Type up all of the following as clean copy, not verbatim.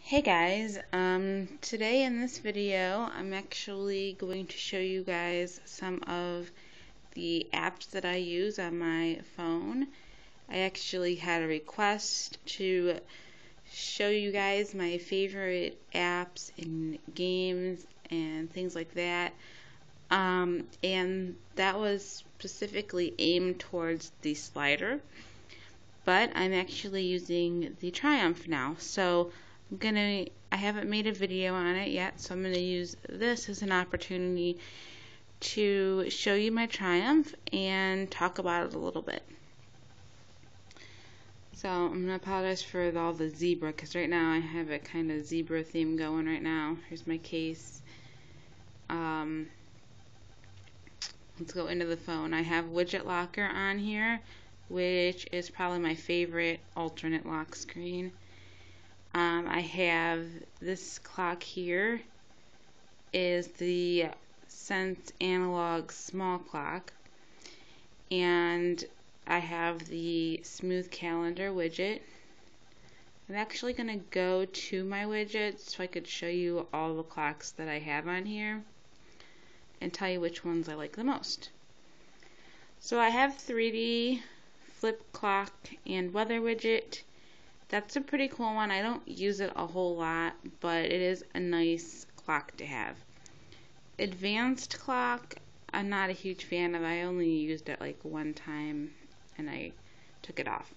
Hey guys, today in this video I'm actually going to show you guys some of the apps that I use on my phone. I actually had a request to show you guys my favorite apps and games and things like that. And that was specifically aimed towards the slider, but I'm actually using the Triumph now. So I haven't made a video on it yet, so I'm gonna use this as an opportunity to show you my Triumph and talk about it a little bit. So I'm gonna apologize for all the zebra, because right now I have a kind of zebra theme going right now. Here's my case. Let's go into the phone. I have Widget Locker on here, which is probably my favorite alternate lock screen. I have this clock here is the Sense Analog Small Clock, and I have the Smooth Calendar widget. I'm actually going to go to my widgets so I could show you all the clocks that I have on here and tell you which ones I like the most. So I have 3D, flip clock, and weather widget. That's a pretty cool one. I don't use it a whole lot, but it is a nice clock to have. Advanced clock, I'm not a huge fan of. I only used it like one time and I took it off.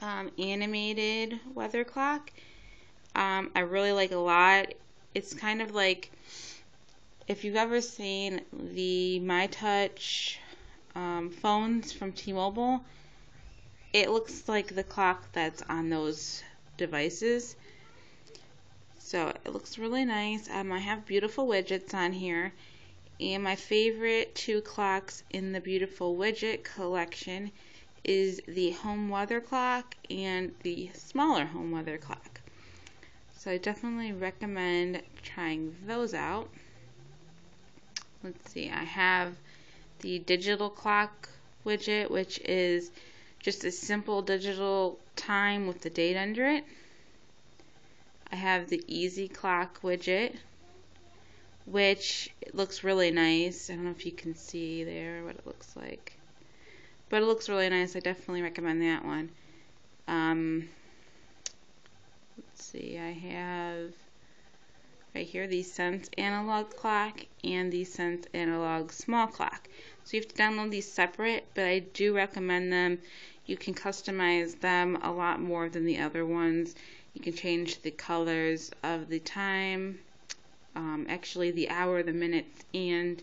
Animated weather clock, I really like a lot. It's kind of like, if you've ever seen the MyTouch phones from T-Mobile, it looks like the clock that's on those devices. So it looks really nice. I have beautiful widgets on here, and my favorite two clocks in the beautiful widget collection is the home weather clock and the smaller home weather clock. So I definitely recommend trying those out. Let's see, I have the digital clock widget, which is just a simple digital time with the date under it. I have the easy clock widget, which looks really nice. I don't know if you can see there what it looks like, but it looks really nice. I definitely recommend that one. Let's see, I have right here the Sense Analog Clock and the Sense Analog Small Clock. So you have to download these separate, but I do recommend them. You can customize them a lot more than the other ones. You can change the colors of the time, actually the hour, the minutes, and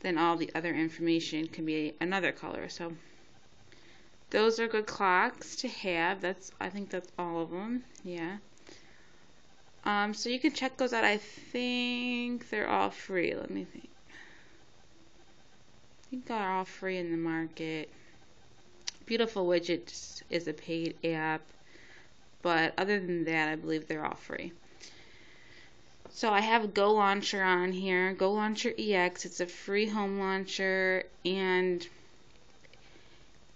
then all the other information can be another color. So those are good clocks to have. I think that's all of them. Yeah. So you can check those out. I think they're all free. Let me think. I think they're all free in the market. Beautiful Widget is a paid app, but other than that, I believe they're all free. So I have Go Launcher on here, Go Launcher EX. It's a free home launcher, and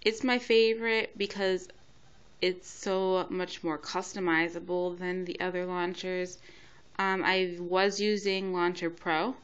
it's my favorite because it's so much more customizable than the other launchers. I was using Launcher Pro,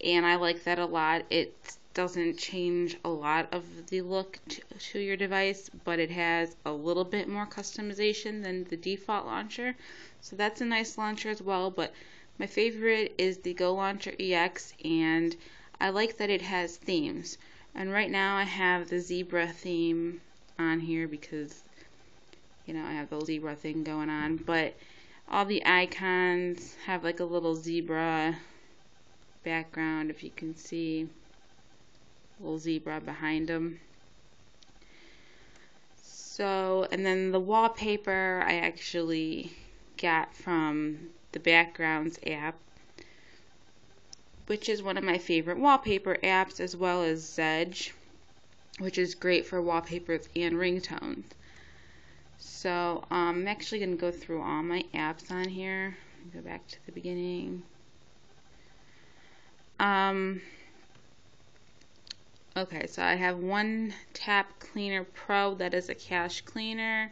and I like that a lot. It doesn't change a lot of the look to your device, but it has a little bit more customization than the default launcher. So that's a nice launcher as well, but my favorite is the Go Launcher EX, and I like that it has themes. And right now I have the zebra theme on here because, you know, I have the zebra thing going on, but all the icons have like a little zebra background, if you can see. Little zebra behind them. So, and then the wallpaper I actually got from the Backgrounds app, which is one of my favorite wallpaper apps, as well as Zedge, which is great for wallpapers and ringtones. So I'm actually going to go through all my apps on here. Go back to the beginning. Okay, so I have One Tap Cleaner Pro. That is a cache cleaner.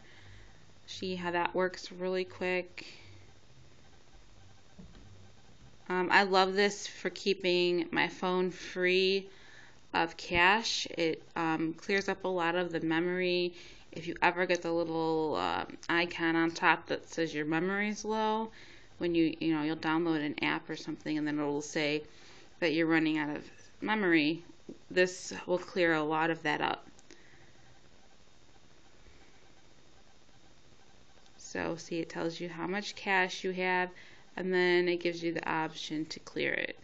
See how that works really quick. I love this for keeping my phone free of cache. It clears up a lot of the memory. If you ever get the little icon on top that says your memory is low, when you'll download an app or something, and then it'll say that you're running out of memory, this will clear a lot of that up. So see, it tells you how much cache you have, and then it gives you the option to clear it.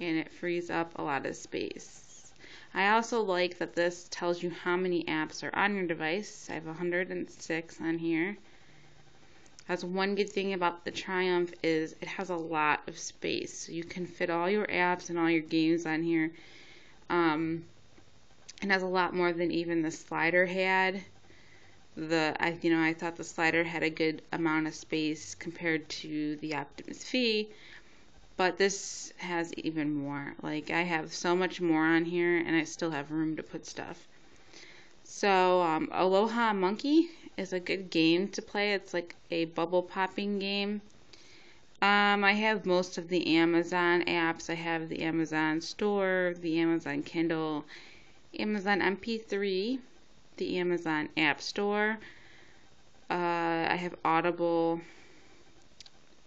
And it frees up a lot of space. I also like that this tells you how many apps are on your device. I have 106 on here. That's one good thing about the Triumph is it has a lot of space. So you can fit all your apps and all your games on here. It has a lot more than even the slider had. I thought the slider had a good amount of space compared to the Optimus Phi, but this has even more. Like, I have so much more on here, and I still have room to put stuff. So, Aloha Monkey is a good game to play. It's like a bubble popping game. I have most of the Amazon apps. I have the Amazon Store, the Amazon Kindle, Amazon MP3, the Amazon App Store. I have Audible,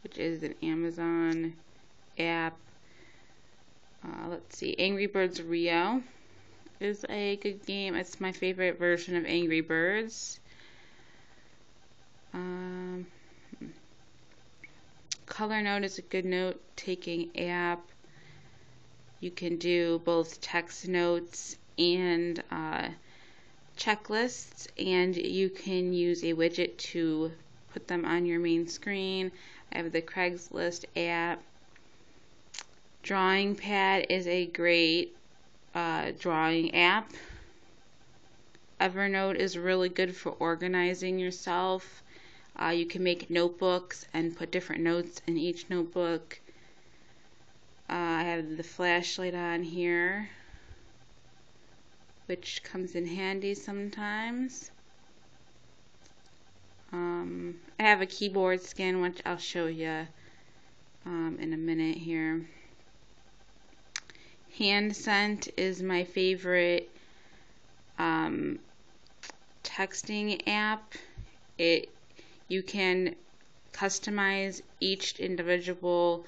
which is an Amazon app. Let's see, Angry Birds Rio is a good game. It's my favorite version of Angry Birds. Color Note is a good note-taking app. You can do both text notes and checklists, and you can use a widget to put them on your main screen. I have the Craigslist app. Drawing Pad is a great drawing app. Evernote is really good for organizing yourself. You can make notebooks and put different notes in each notebook. I have the flashlight on here, which comes in handy sometimes. I have a keyboard scan, which I'll show you in a minute here. HandSent is my favorite texting app. You can customize each individual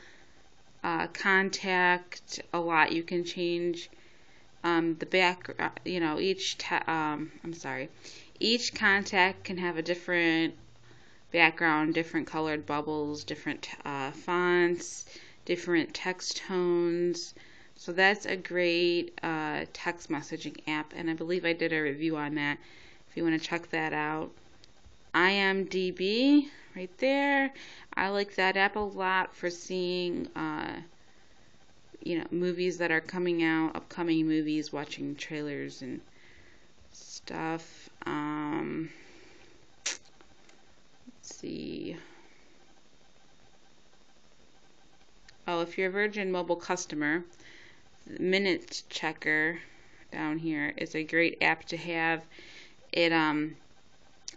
contact a lot. You can change the background. Each contact can have a different background, different colored bubbles, different fonts, different text tones. So that's a great text messaging app, and I believe I did a review on that if you want to check that out. IMDb, right there. I like that app a lot for seeing movies that are coming out, upcoming movies, watching trailers and stuff. Let's see. Oh, if you're a Virgin Mobile customer, the Minute Checker down here is a great app to have. And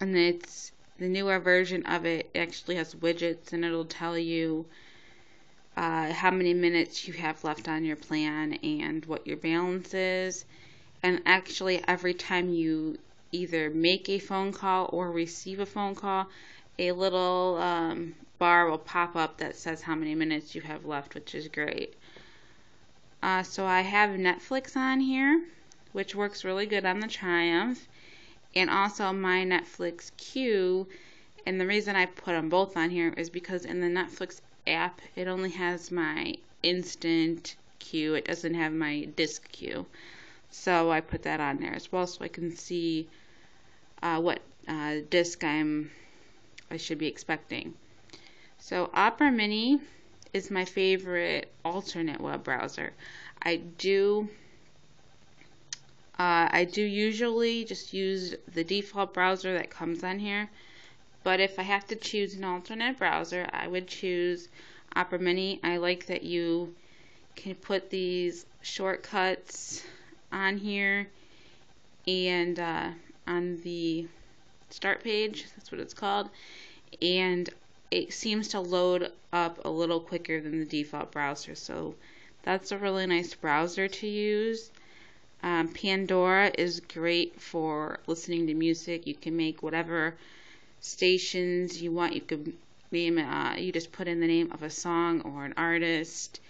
it's the newer version of it. It actually has widgets, and it'll tell you how many minutes you have left on your plan and what your balance is. And actually, every time you either make a phone call or receive a phone call, a little bar will pop up that says how many minutes you have left, which is great. So I have Netflix on here, which works really good on the Triumph, and also my Netflix queue. And the reason I put them both on here is because in the Netflix app, it only has my instant queue. It doesn't have my disc queue. So I put that on there as well, so I can see what disc I should be expecting. So Opera Mini is my favorite alternate web browser. I do usually just use the default browser that comes on here, but if I have to choose an alternate browser, I would choose Opera Mini. I like that you can put these shortcuts on here and on the start page, that's what it's called, and it seems to load up a little quicker than the default browser. So that's a really nice browser to use. Pandora is great for listening to music. You can make whatever stations you want. You could name you just put in the name of a song or an artist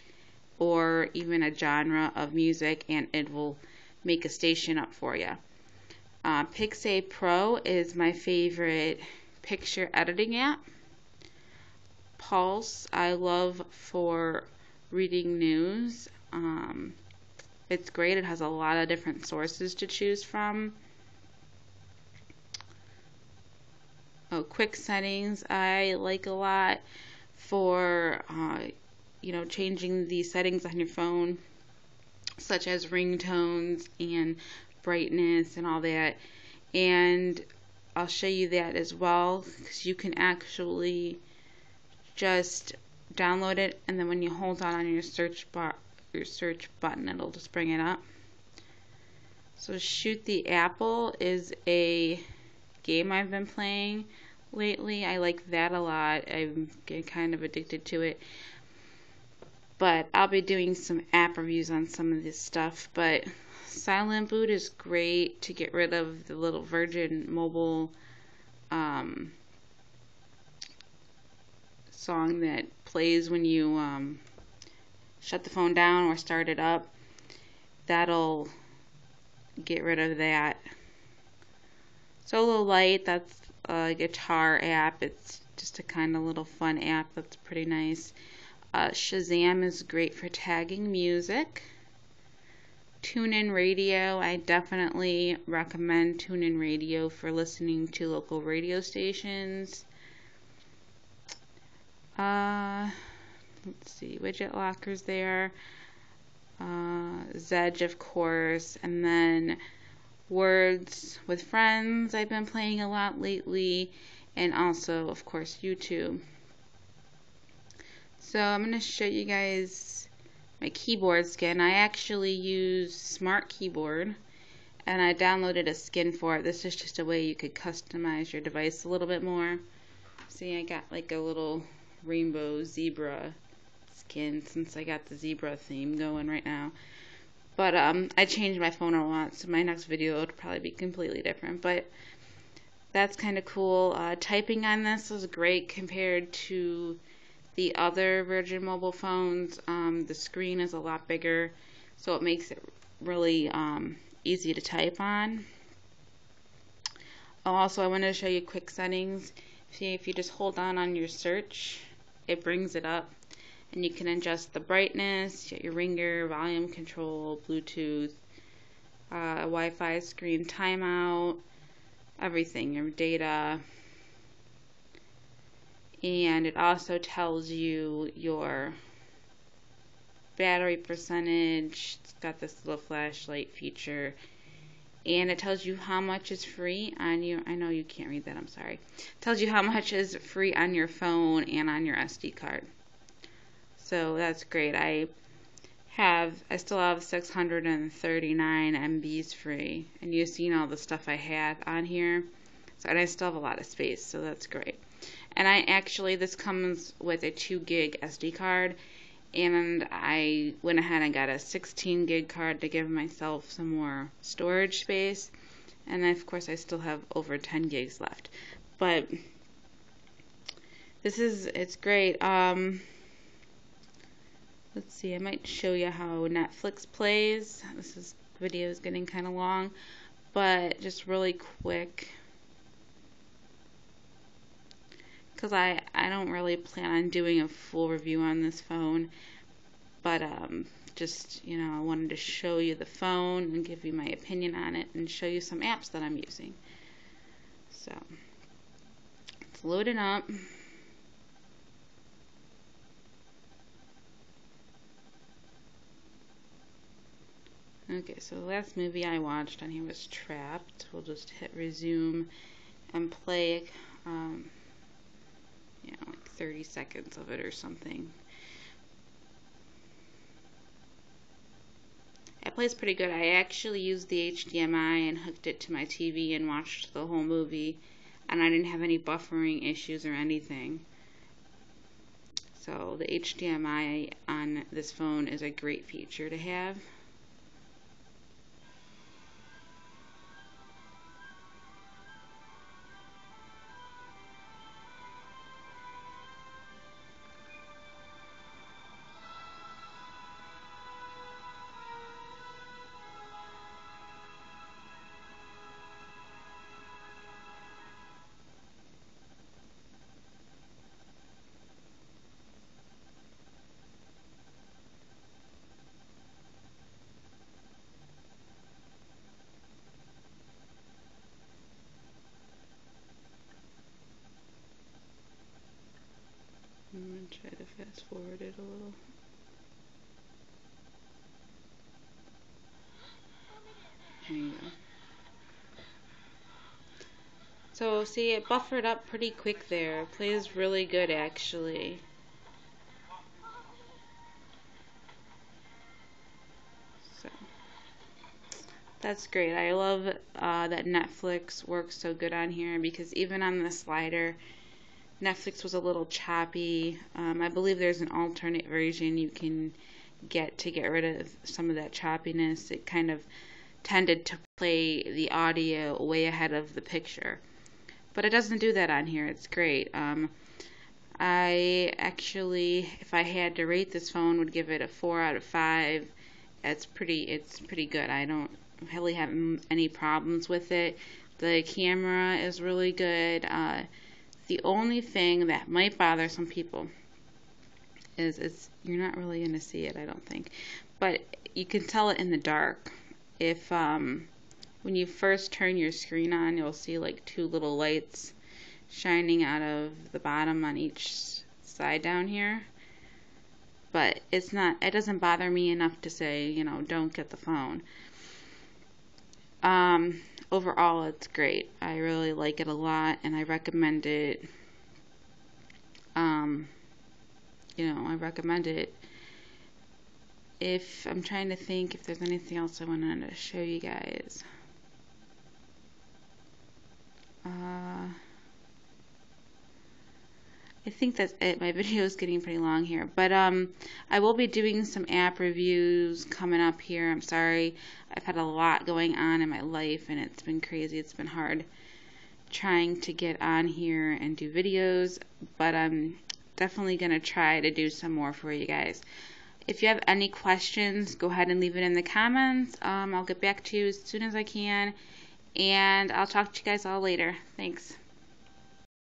or even a genre of music, and it will make a station up for you. Pixay Pro is my favorite picture editing app. Pulse I love for reading news. It's great. It has a lot of different sources to choose from. Quick settings I like a lot for changing the settings on your phone, such as ringtones and brightness and all that. And I'll show you that as well, because you can actually just download it, and then when you hold on your search button, it'll just bring it up. So Shoot the Apple is a game I've been playing lately. I like that a lot. I'm getting kind of addicted to it. But I'll be doing some app reviews on some of this stuff. But Silent Boot is great to get rid of the little Virgin Mobile song that plays when you shut the phone down or start it up. That'll get rid of that. Solo Light, that's a guitar app. It's just a kind of little fun app that's pretty nice. Shazam is great for tagging music. TuneIn Radio, I definitely recommend TuneIn Radio for listening to local radio stations. Let's see, Widget Locker's there. Zedge, of course, and then Words with Friends I've been playing a lot lately, and also, of course, YouTube. So I'm going to show you guys my keyboard skin. I actually use Smart Keyboard, and I downloaded a skin for it. This is just a way you could customize your device a little bit more. See, I got like a little rainbow zebra skin since I got the zebra theme going right now. But I changed my phone a lot, so my next video would probably be completely different. But that's kind of cool. Typing on this is great compared to the other Virgin mobile phones. The screen is a lot bigger, so it makes it really easy to type on. Also, I wanted to show you quick settings. See, if you just hold on your search, it brings it up. And you can adjust the brightness, your ringer, volume control, Bluetooth, Wi-Fi, screen timeout, everything, your data. And it also tells you your battery percentage. It's got this little flashlight feature. And it tells you how much is free on your, I know you can't read that, I'm sorry. It tells you how much is free on your phone and on your SD card. So that's great. I still have 639 MBs free, and you've seen all the stuff I had on here. So, and I still have a lot of space, so that's great. And this comes with a 2 gig SD card, and I went ahead and got a 16 gig card to give myself some more storage space. And of course, I still have over 10 gigs left. But it's great. Let's see, I might show you how Netflix plays. The video is getting kind of long, but just really quick, because I don't really plan on doing a full review on this phone, but just, I wanted to show you the phone and give you my opinion on it and show you some apps that I'm using. So, it's loading up. Okay, so the last movie I watched on here was Trapped. We'll just hit resume and play, like 30 seconds of it or something. It plays pretty good. I actually used the HDMI and hooked it to my TV and watched the whole movie, and I didn't have any buffering issues or anything. So the HDMI on this phone is a great feature to have. I'm going to try to fast forward it a little. There you go. So see, it buffered up pretty quick there. It plays really good actually. So that's great. I love that Netflix works so good on here, because even on the slider, Netflix was a little choppy. I believe there's an alternate version you can get to get rid of some of that choppiness. It kind of tended to play the audio way ahead of the picture, but it doesn't do that on here. It's great. I actually, if I had to rate this phone, would give it a 4 out of 5. It's pretty good. I don't really have any problems with it. The camera is really good. The only thing that might bother some people is you're not really going to see it, I don't think, but you can tell it in the dark. If when you first turn your screen on, you'll see like 2 little lights shining out of the bottom on each side down here. But it doesn't bother me enough to say, you know, don't get the phone. Overall, it's great. I really like it a lot, and I recommend it. I recommend it. If I'm trying to think if there's anything else I wanted to show you guys. I think that's it. My video is getting pretty long here, but I will be doing some app reviews coming up here. I'm sorry, I've had a lot going on in my life, and it's been crazy. It's been hard trying to get on here and do videos, but I'm definitely gonna try to do some more for you guys. If you have any questions, go ahead and leave it in the comments. I'll get back to you as soon as I can, and I'll talk to you guys all later. Thanks.